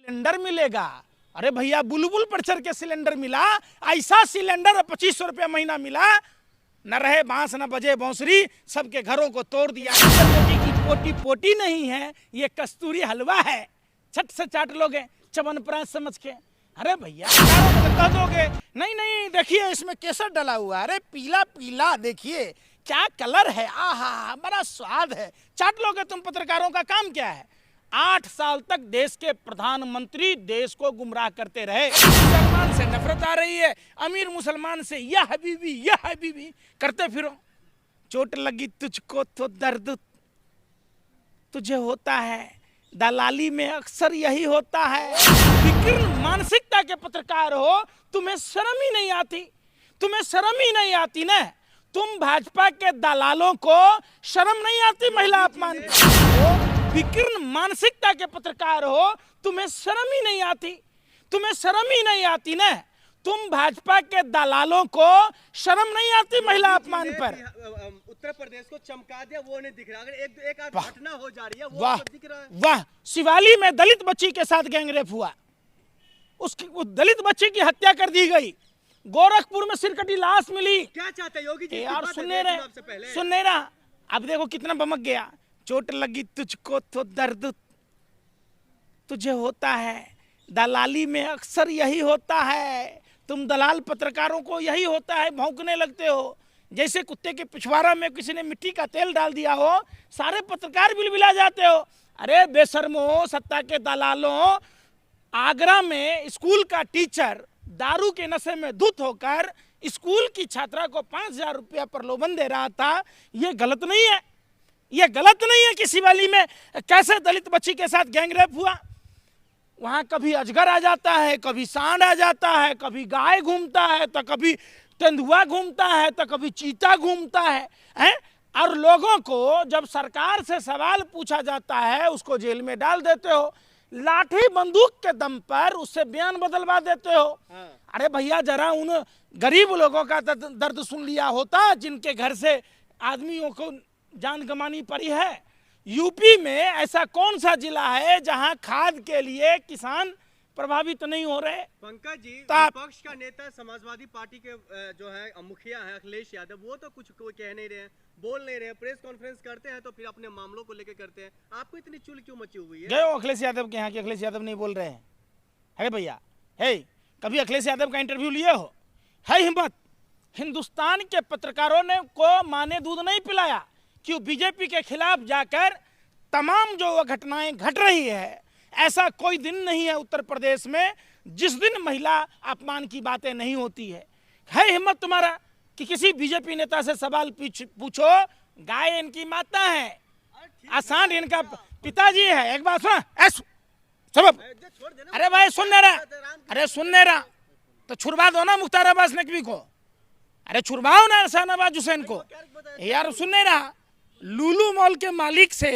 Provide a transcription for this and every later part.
Cylinder मिलेगा। अरे भैया बुलबुल पर चढ़ के सिलेंडर मिला, ऐसा सिलेंडर 2500 रुपया महीना मिला, न रहे बांस न बजे बांसुरी, सबके घरों को तोड़ दिया। रोटी की पोटी पोटी नहीं है, ये कस्तूरी हलवा है, छट से चाट लोगे च्यवनप्राश समझ के। अरे भैया कह दोगे नहीं नहीं देखिए इसमें केसर डला हुआ, अरे पीला पीला देखिए क्या कलर है, आहा बड़ा स्वाद है, चाट लोगे तुम। पत्रकारों का काम क्या है? 8 साल तक देश के प्रधानमंत्री देश को गुमराह करते रहे। मुसलमान से नफरत आ रही है, अमीर मुसलमान से या हबीबी करते फिरो। चोट लगी तुझको तो दर्द तुझे होता है, दलाली में अक्सर यही होता है। विकीर्ण मानसिकता के पत्रकार हो, तुम्हें शर्म ही नहीं आती, तुम्हें शर्म ही नहीं आती ना। तुम भाजपा के दलालों को शर्म नहीं आती महिला अपमान को? विकीर्ण मानसिकता के पत्रकार हो, तुम्हें शर्म ही नहीं आती, तुम्हें शर्म ही नहीं आती ना। तुम भाजपा के दलालों को शर्म नहीं आती महिला अपमान पर? उत्तर प्रदेश को चमका दिया वो नहीं दिख रहा, अगर एक आध घटना हो जा रही है वो वाह तो दिख रहा है। वाह, शिवाली में दलित बच्ची के साथ गैंगरेप हुआ, उस दलित बच्ची की हत्या कर दी गई। गोरखपुर में सिरकटी लाश मिली। क्या चाहते योगी जी? यार सुनने रहा, अब देखो कितना बमक गया। चोट लगी तुझको तो दर्द तुझे होता है, दलाली में अक्सर यही होता है। तुम दलाल पत्रकारों को यही होता है, भौंकने लगते हो जैसे कुत्ते के पिछवाड़ा में किसी ने मिट्टी का तेल डाल दिया हो, सारे पत्रकार बिलबिला जाते हो। अरे बेशर्मो, सत्ता के दलालों, आगरा में स्कूल का टीचर दारू के नशे में धुत होकर स्कूल की छात्रा को 5000 रुपया प्रलोभन दे रहा था। ये गलत नहीं है, ये गलत नहीं है कि शिवाली में कैसे दलित बच्ची के साथ गैंगरेप हुआ। वहां कभी अजगर आ जाता है, कभी सांड आ जाता है, कभी गाय घूमता है, तो कभी तेंदुआ घूमता है, तो कभी चीता घूमता है? और लोगों को जब सरकार से सवाल पूछा जाता है उसको जेल में डाल देते हो, लाठी बंदूक के दम पर उससे बयान बदलवा देते हो। अरे भैया जरा उन गरीब लोगों का दर्द सुन लिया होता जिनके घर से आदमियों को जान गंवानी पड़ी है। यूपी में ऐसा कौन सा जिला है जहां खाद के लिए किसान प्रभावित नहीं हो रहे? पंकज जी, विपक्ष का नेता समाजवादी पार्टी के जो है मुखिया है अखिलेश यादव, वो तो कुछ कोई कह नहीं रहे, बोल नहीं रहे, प्रेस कॉन्फ्रेंस करते हैं तो फिर अपने मामलों को लेकर करते हैं। आपको इतनी चुल क्यों मची हुई है? गए हो अखिलेश यादव के यहाँ कि अखिलेश यादव नहीं बोल रहे हैं? है भैया, है कभी अखिलेश यादव का इंटरव्यू लिए हो? है हिम्मत? हिंदुस्तान के पत्रकारों ने को माँ ने दूध नहीं पिलाया? क्यों बीजेपी के खिलाफ जाकर तमाम जो घटनाएं घट रही है, ऐसा कोई दिन नहीं है उत्तर प्रदेश में जिस दिन महिला अपमान की बातें नहीं होती है। हिम्मत तुम्हारा कि किसी बीजेपी नेता से सवाल पूछो? गाय इनकी माता है, आसान इनका पिताजी है। एक बात सुन, अरे भाई सुनने रहा, अरे सुनने रहा तो छुड़वा दो ना मुख्तार अब्बास नकवी को, अरे छुड़वाओ ना शाहनवाज हुसैन को। यार सुनने रहा, लूलू मॉल के मालिक से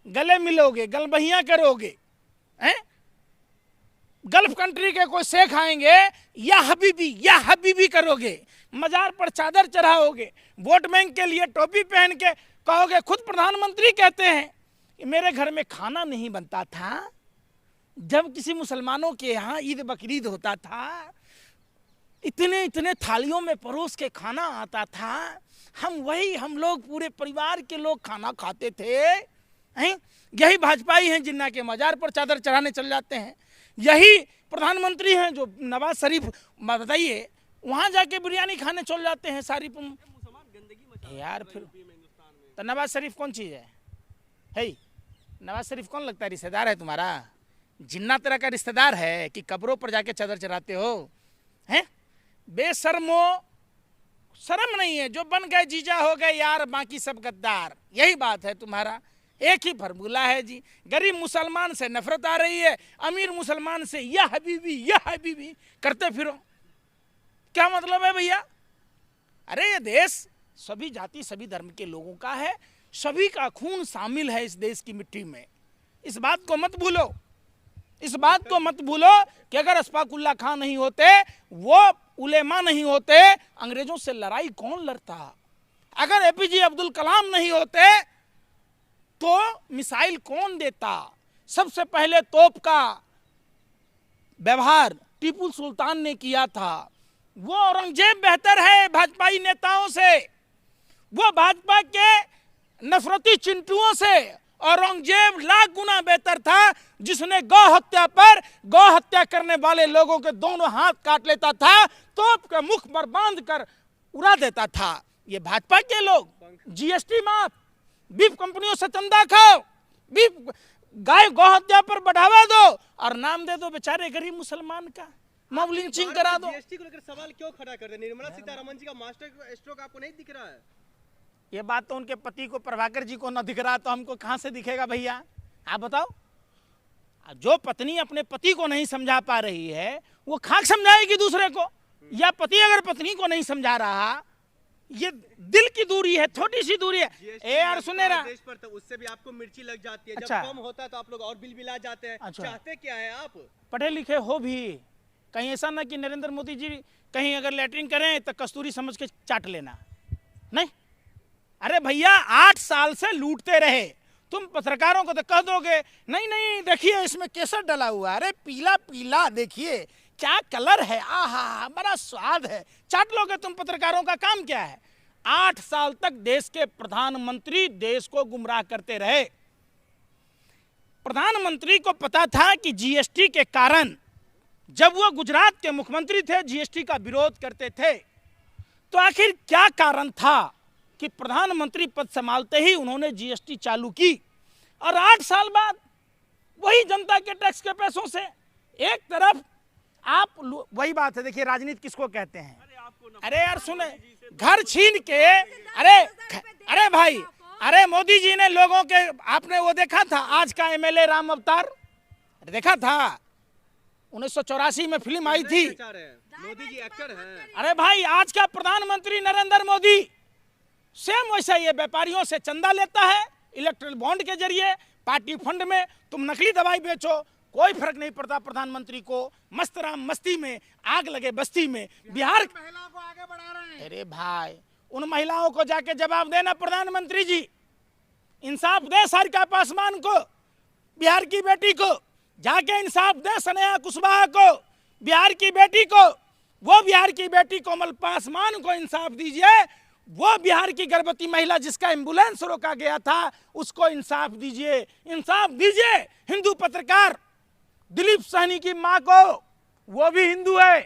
गले मिलोगे, गलबहियां करोगे, हैं? गल्फ कंट्री के कोई शेख आएंगे या हबीबी करोगे, मजार पर चादर चढ़ाओगे, वोट बैंक के लिए टोपी पहन के कहोगे खुद प्रधानमंत्री कहते हैं कि मेरे घर में खाना नहीं बनता था, जब किसी मुसलमानों के यहाँ ईद बकरीद होता था इतने इतने थालियों में परोस के खाना आता था, हम लोग पूरे परिवार के लोग खाना खाते थे, हैं? यही भाजपाई हैं जिन्ना के मजार पर चादर चढ़ाने चल जाते हैं, यही प्रधानमंत्री हैं जो नवाज शरीफ बताइए वहाँ जाके बिरयानी खाने चल जाते हैं सारी यार। फिर तो नवाज शरीफ कौन चीज़ है? नवाज शरीफ कौन लगता है? रिश्तेदार है तुम्हारा? जिन्ना तरह का रिश्तेदार है कि कब्रों पर जाके चादर चढ़ाते हो? हैं? बेशर्मो, शर्म नहीं है, जो बन गए जीजा हो गए यार, बाकी सब गद्दार। यही बात है तुम्हारा, एक ही फॉर्मूला है जी। गरीब मुसलमान से नफरत आ रही है, अमीर मुसलमान से या हबीबी करते फिरो। क्या मतलब है भैया? अरे ये देश सभी जाति सभी धर्म के लोगों का है, सभी का खून शामिल है इस देश की मिट्टी में। इस बात को मत भूलो, इस बात को मत भूलो कि अगर अशफाकुल्ला खान नहीं होते, वो उलेमा नहीं होते, अंग्रेजों से लड़ाई कौन लड़ता? अगर एपीजे अब्दुल कलाम नहीं होते तो मिसाइल कौन देता? सबसे पहले तोप का व्यवहार टीपू सुल्तान ने किया था, वो औरंगजेब बेहतर है भाजपाई नेताओं से, वो भाजपा के नफरती चिंटुओं से औरंगजेब लाख गुना बेहतर था, जिसने गौ हत्या पर गौ हत्या करने वाले लोगों के दोनों हाथ काट लेता था, तोप के मुख पर बांध कर उड़ा देता था। ये भाजपा के लोग जीएसटी माफ, बीफ कंपनियों से चंदा खाओ, बीफ गाय गौ हत्या पर बढ़ावा दो और नाम दे दो बेचारे गरीब मुसलमान का, मॉब लिंचिंग करा दो। जीएसटी को लेकर सवाल क्यों खड़ा कर रहे हैं? निर्मला सीतारमण जी का मास्टर स्ट्रोक आपको नहीं दिख रहा है? ये बात तो उनके पति को, प्रभाकर जी को न दिख रहा तो हमको कहां से दिखेगा भैया, आप बताओ। जो पत्नी अपने पति को नहीं समझा पा रही है वो खाक समझाएगी दूसरे को, या पति अगर पत्नी को नहीं समझा रहा, ये दिल की दूरी है, छोटी सी दूरी है। ए यार सुने रहा देश पर तो उससे भी आपको मिर्ची लग जाती है। अच्छा। जब कम होता है तो आप लोग और बिल बिला जाते हैं। अच्छा। चाहते क्या है आप? पढ़े लिखे हो भी, कहीं ऐसा ना कि नरेंद्र मोदी जी कहीं अगर लेटरिन करें तो कस्तूरी समझ के चाट लेना, नहीं। अरे भैया 8 साल से लूटते रहे, तुम पत्रकारों को तो कह दोगे नहीं नहीं देखिए इसमें केसर डला हुआ, अरे पीला पीला देखिए क्या कलर है, आहा बड़ा स्वाद है, चाट लोगे तुम। पत्रकारों का काम क्या है? 8 साल तक देश के प्रधानमंत्री देश को गुमराह करते रहे। प्रधानमंत्री को पता था कि जीएसटी के कारण, जब वो गुजरात के मुख्यमंत्री थे जीएसटी का विरोध करते थे, तो आखिर क्या कारण था कि प्रधानमंत्री पद संभालते ही उन्होंने जीएसटी चालू की, और 8 साल बाद वही जनता के टैक्स के पैसों से एक तरफ आप, वही बात है, देखिए राजनीति किसको कहते हैं। अरे यार सुने, घर छीन के, अरे भाई, अरे मोदी जी ने लोगों के, आपने वो देखा था आज का एमएलए राम अवतार, देखा था 1984 में फिल्म आई थी। मोदी जी एक्टर हैं। अरे भाई आज का प्रधानमंत्री नरेंद्र मोदी सेम वैसा ये व्यापारियों से चंदा लेता है इलेक्ट्रल बॉन्ड के जरिए, पार्टी फंड में। तुम नकली दवाई बेचो, कोई फर्क नहीं पड़ता प्रधानमंत्री को। मस्त राम मस्ती में, आग लगे बस्ती में, बिहार महिलाओं को आगे बढ़ा रहे हैं। अरे भाई उन महिलाओं को जाके जवाब देना प्रधानमंत्री जी, इंसाफ दे सारिका पासवान को, बिहार की बेटी को जाके इंसाफ दे, सनेहा कुशवाहा को, बिहार की बेटी को, वो बिहार की बेटी कोमल पासवान को इंसाफ दीजिए। वो बिहार की गर्भवती महिला जिसका एम्बुलेंस रोका गया था उसको इंसाफ दीजिए, इंसाफ दीजिए। हिंदू पत्रकार दिलीप सहनी की मां को, वो भी हिंदू है,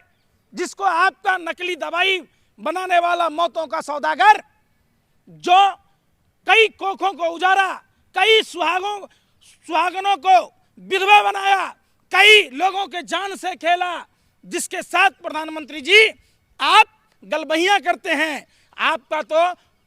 जिसको आपका नकली दवाई बनाने वाला मौतों का सौदागर, जो कई कोखों को उजाड़ा, कई सुहागनों को विधवा बनाया, कई लोगों के जान से खेला, जिसके साथ प्रधानमंत्री जी आप गलबहियां करते हैं। आपका तो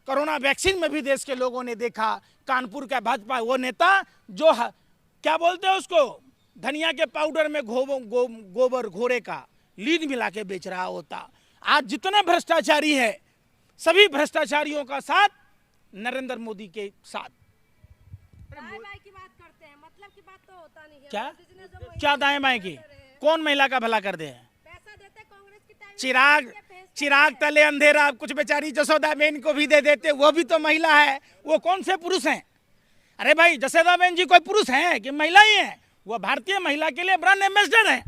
कोरोना वैक्सीन में भी देश के लोगों ने देखा, कानपुर का भाजपा वो नेता जो क्या बोलते हैं उसको, धनिया के पाउडर में गोबर घोड़े का लीद मिला के बेच रहा होता। आज जितने भ्रष्टाचारी है सभी भ्रष्टाचारियों का साथ नरेंद्र मोदी के साथ। दाएं बाएं की बात करते हैं, मतलब की बात तो होता नहीं है। क्या मोदी जी ने जो महिला क्या दाएं बाएं की, कौन महिला का भला कर दे? पैसा देते कांग्रेस की टाइम में, चिराग तले अंधेरा, कुछ बेचारी जसोदा बेन को भी दे देते, वो भी तो महिला है, वो कौन से पुरुष हैं? अरे भाई जसोदा बेन जी कोई पुरुष हैं कि महिला ही है? वो भारतीय महिला के लिए ब्रांड एम्बेसडर है।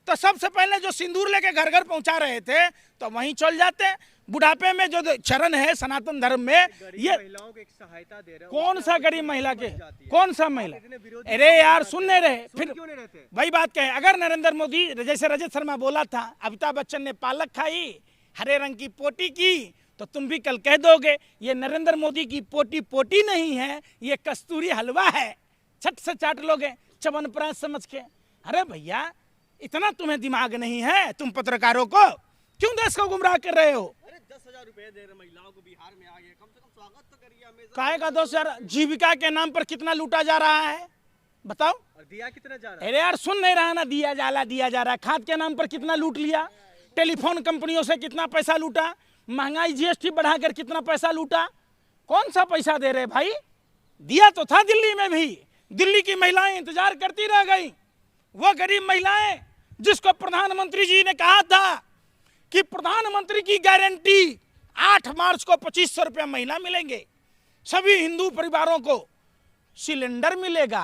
तो सबसे पहले जो सिंदूर लेके घर घर पहुंचा रहे थे तो वहीं चल जाते। बुढ़ापे में जो चरण है सनातन धर्म में, ये महिलाओं को एक सहायता दे रहे हैं। कौन सा गरीब महिला के, कौन सा महिला? अरे यार सुनने रहे, फिर क्यों नहीं रहते? वही बात कहे, अगर नरेंद्र मोदी, जैसे रजत शर्मा बोला था अमिताभ बच्चन ने पालक खाई, हरे रंग की पोटी की, तो तुम भी कल कह दोगे ये नरेंद्र मोदी की पोटी पोटी नहीं है, ये कस्तूरी हलवा है, छट से चाट लोगे च्यवनप्राश समझ के। अरे भैया इतना तुम्हें दिमाग नहीं है? तुम पत्रकारों को क्यों देश को गुमराह कर रहे हो? 10,000 रुपए दे रहे महिलाओं को, बिहार में आ गए, कम से कम स्वागत तो करिए। हमेशा काहे का 10,000? जीविका के नाम पर कितना लूटा जा रहा है बताओ? और दिया कितना जा रहा है? अरे यार सुन नहीं रहा ना, दिया जा रहा है। खाद के नाम पर कितना लूट लिया, टेलीफोन कंपनियों से कितना पैसा लूटा, महंगाई जीएसटी बढ़ाकर कितना पैसा लूटा, कौन सा पैसा दे रहे भाई? दिया तो था दिल्ली में भी, दिल्ली की महिलाएं इंतजार करती रह गई। वो गरीब महिलाएं जिसको प्रधानमंत्री जी ने कहा था कि प्रधानमंत्री की गारंटी 8 मार्च को 2500 रुपया महीना मिलेंगे, सभी हिंदू परिवारों को सिलेंडर मिलेगा,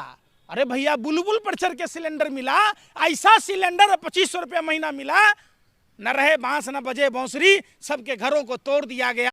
अरे भैया बुलबुल पर चढ़ के सिलेंडर मिला, ऐसा सिलेंडर 2500 रुपया महीना मिला, न रहे बांस न बजे बांसुरी, सबके घरों को तोड़ दिया गया।